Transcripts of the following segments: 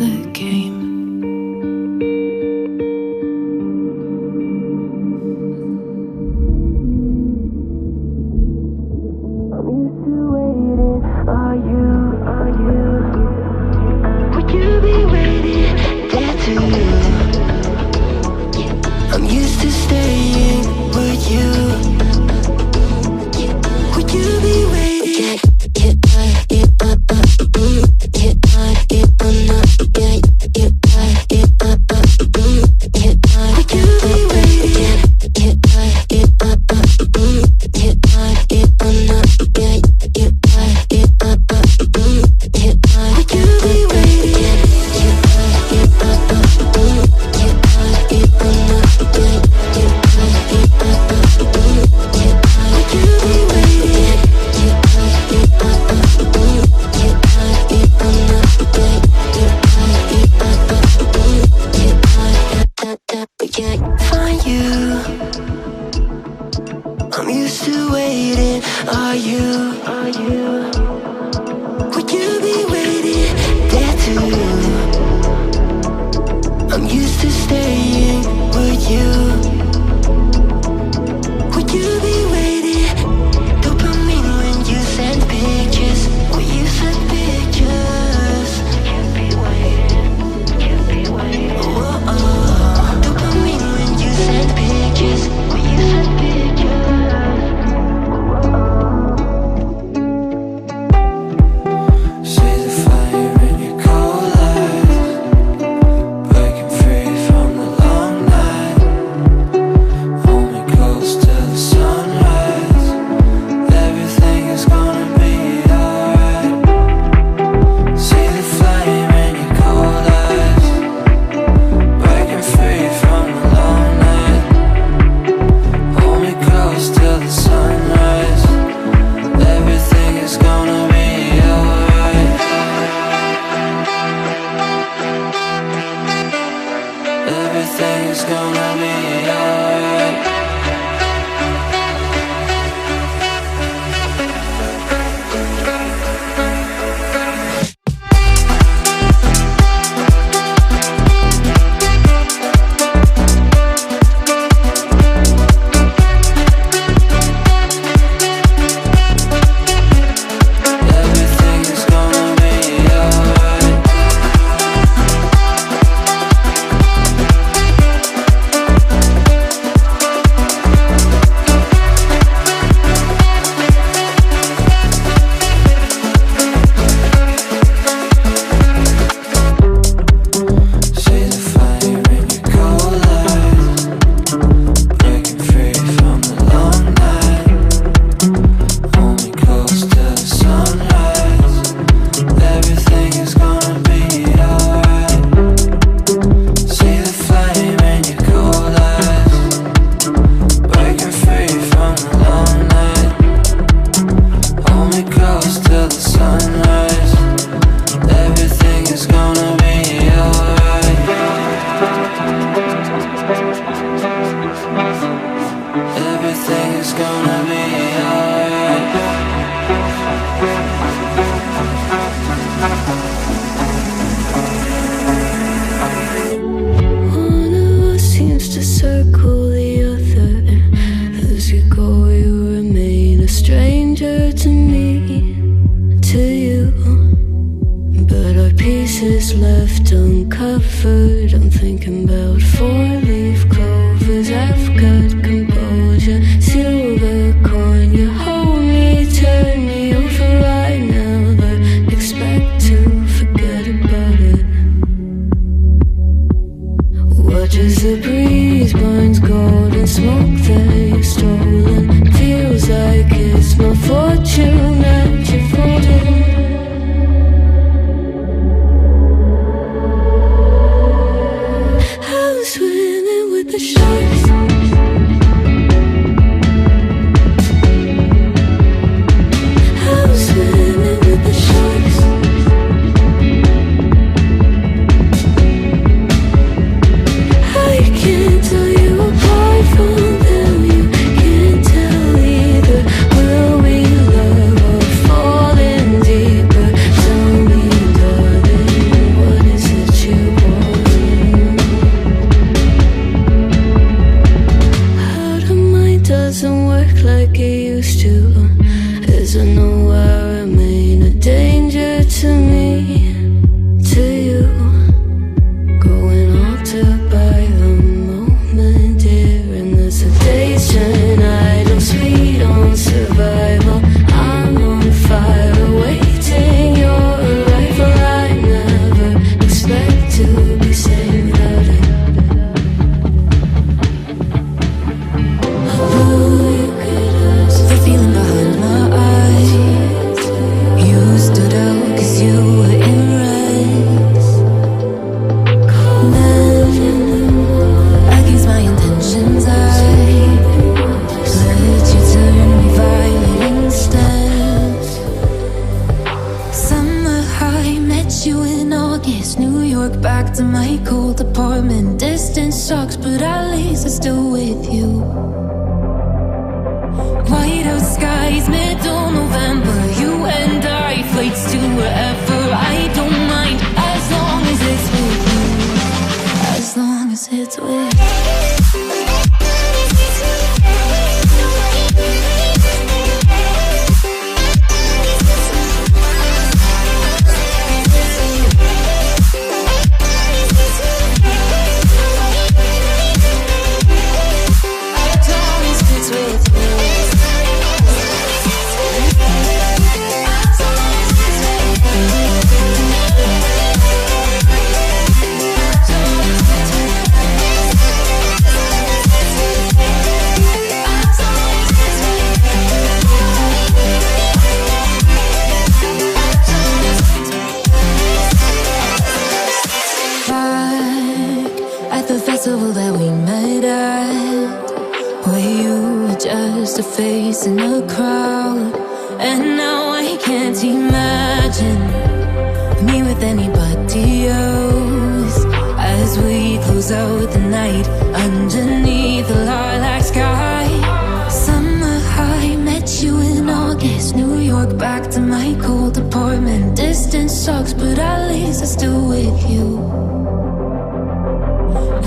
the game. I'm used to waiting. Are you? Would you be waiting there too? I'm used to staying. Would you? Would you be waiting? I'm used to waiting. Are you? Would you be waiting there too? I'm used to staying. Would you? Would you be waiting? Dopamine when you send pictures. When you send pictures. Can't be waiting. Oh. Dopamine when you send pictures. When you send pictures. Everything's gonna be alright. Everything's gonna be alright. One of us seems to circle the other, and as you go you remain a stranger to me, to you. But our pieces left uncovered. I'm thinking about four-leaf clovers. I've got composure, silver coin. You hold me, turn me over. I never expect to forget about it. Watch as the breeze burns golden smoke that you've stolen. Feels like it's my fortune that you're folding. Swimming with the sharks. I'm swimming with the sharks. I can't tell you apart from them. York back to my cold apartment. Distance sucks, but at least I'm still with you. White out skies, middle November. You and I, flights to wherever. I don't mind, as long as it's with you. As long as it's with you. That we met at, where you were just a face in a crowd. And now I can't imagine me with anybody else. As we close out the night underneath the lilac sky. Summer high, met you in August. New York back to my cold apartment. Distance sucks, but at least I'm still with you.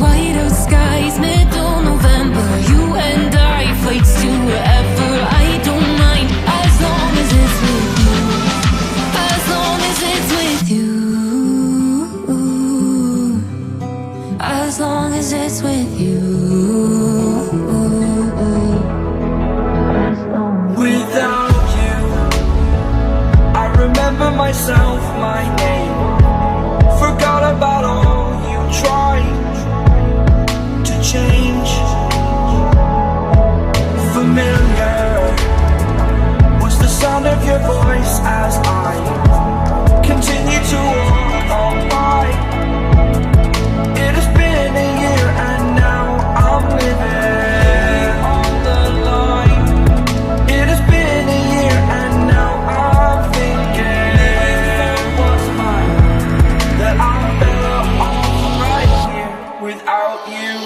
White out skies, middle November. You and I, flights to wherever. I don't mind, as long as it's with you. As long as it's with you. As long as it's with you. Without you, I remember myself, my name. Forgot about all you tried change. Familiar was the sound of your voice as I continue to walk on by. It has been a year and now I'm living on the line. It has been a year and now I'm thinking if it was mine, that I'm better off right here without you.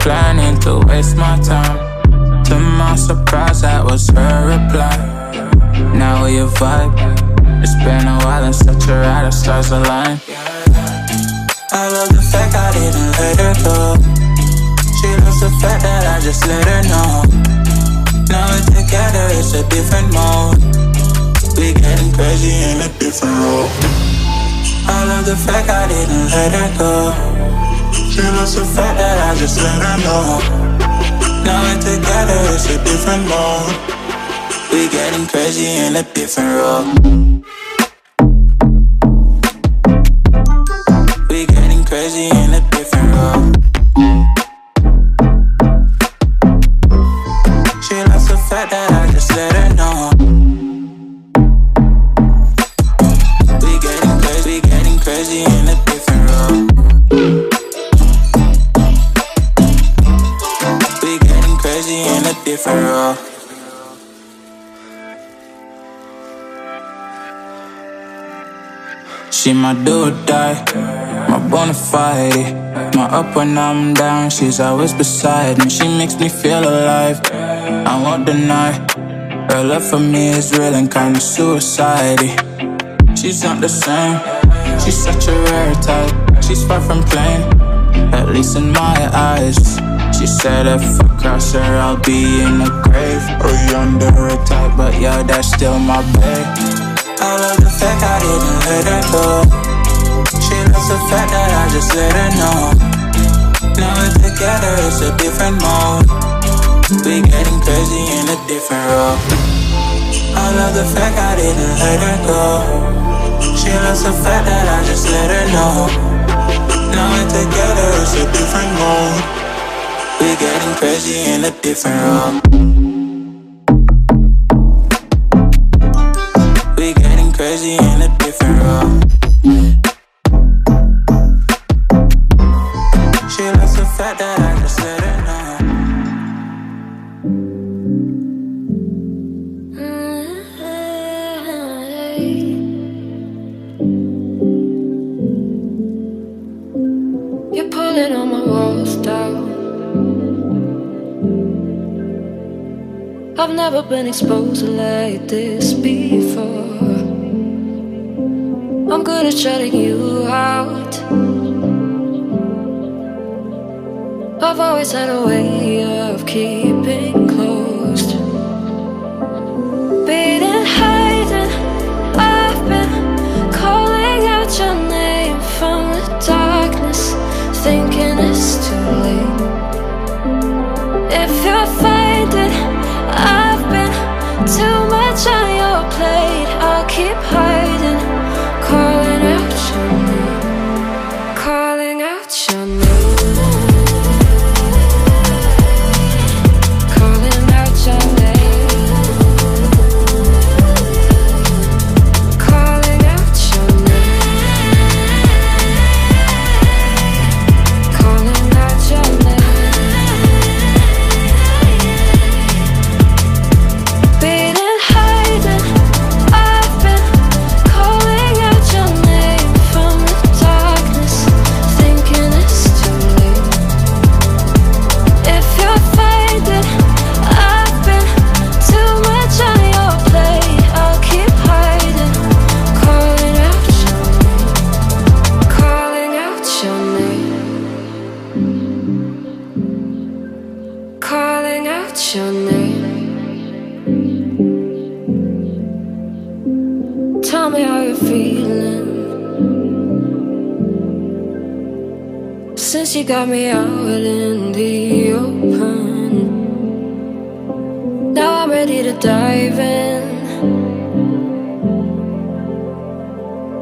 Planning to waste my time. To my surprise, that was her reply. Now we a vibe. It's been a while and such a ride, our stars align. I love the fact I didn't let her go. She loves the fact that I just let her know. Now we're together, it's a different mode. We getting crazy in a different role. I love the fact I didn't let her go. She loves the fact that I just let her know. Now we're together, it's a different mode. We getting crazy in a different role. We getting crazy in a different role. She loves the fact that I just let her know. We getting crazy in a different role. In a different role. She my do or die, my bona fide. My up when I'm down, she's always beside me. She makes me feel alive, I won't deny. Her love for me is real and kinda suicide-y. She's not the same, she's such a rare type. She's far from plain, at least in my eyes. She said if I cross her, I'll be in the grave or under a type, but yeah, that's still my babe. I love the fact I didn't let her go. She loves the fact that I just let her know. Now we're together, it's a different mode. We getting crazy in a different role. I love the fact I didn't let her go. She loves the fact that I just let her know. Now we're together, it's a different mood. We're getting crazy in a different role. We're getting crazy in a different role. She loves the fact that I just let her know. You're pulling all my walls down. I've never been exposed like this before. I'm good at shutting you out. I've always had a way of keeping closed. Beating, hiding, I've been calling out your name from the darkness, thinking it's too late. If you're finding I've been too much on your plate, I'll keep hiding, calling out your name, calling out your name. Calling out your name. Tell me how you're feeling since you got me out in the open. Now I'm ready to dive in.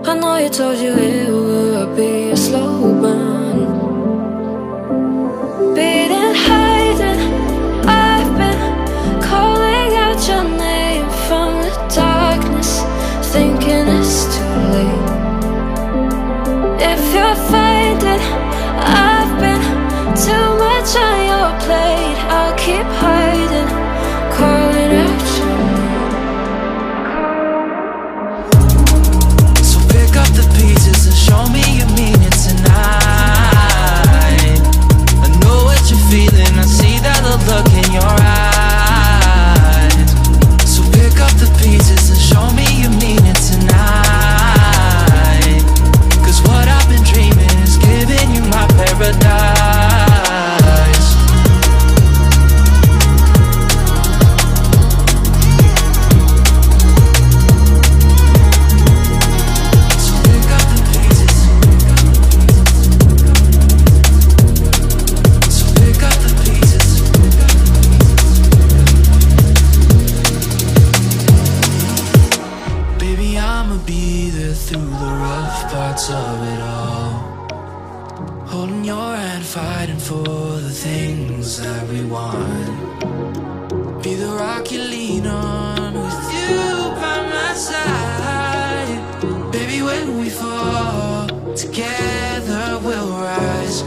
I know you told you it would be a slow burn. Beating, hiding, I've been calling out your name from the darkness, thinking it's too late. If you're finding I've been too much on your plate, I'll keep hiding, calling out your name. So pick up the pieces and show me you mean it tonight. I know what you're feeling, I see that look in your eyes. So pick up the pieces and show me you mean it tonight. Cause what I've been dreaming is giving you my paradise. So pick up the pieces. So pick up the pieces. Baby, I'ma be there through the rough parts of it all. Holding your hand, fighting for the things that we want. Be the rock you lean on, with you by my side. Baby, when we fall, together we'll rise.